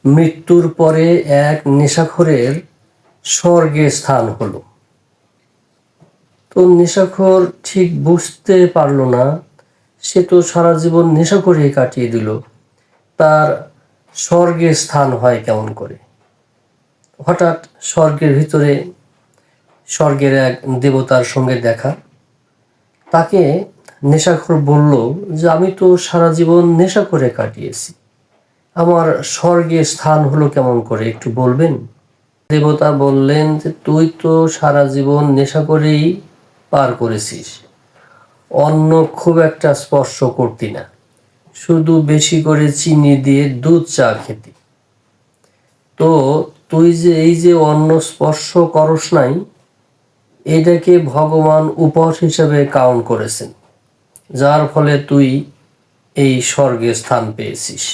মৃত্যুর পরে এক নেশাখোরের স্বর্গে স্থান হলো। তো নেশাখোর ঠিক বুঝতে পারল না, সে তো সারা জীবন নেশা করেই কাটিয়ে দিল, তার স্বর্গে স্থান হয় কেমন করে। হঠাৎ স্বর্গের ভিতরে স্বর্গের এক দেবতার সঙ্গে দেখা। তাকে নেশাখোর বলল যে আমি তো সারা জীবন নেশা করে কাটিয়েছি, আমার স্বর্গে স্থান হলো কেমন করে, একটু বলবেন? দেবতা বললেন যে তুই তো সারা জীবন নেশা করেই পার করেছিস, অন্ন খুব একটা স্পর্শ করতি না, শুধু বেশি করে চিনি দিয়ে দুধ চা খেতি। তো তুই যে এই যে অন্ন স্পর্শ করস নাই, এটাকে ভগবান উপহাস হিসেবে কাউন্ট করেছেন, যার ফলে তুই এই স্বর্গে স্থান পেয়েছিস।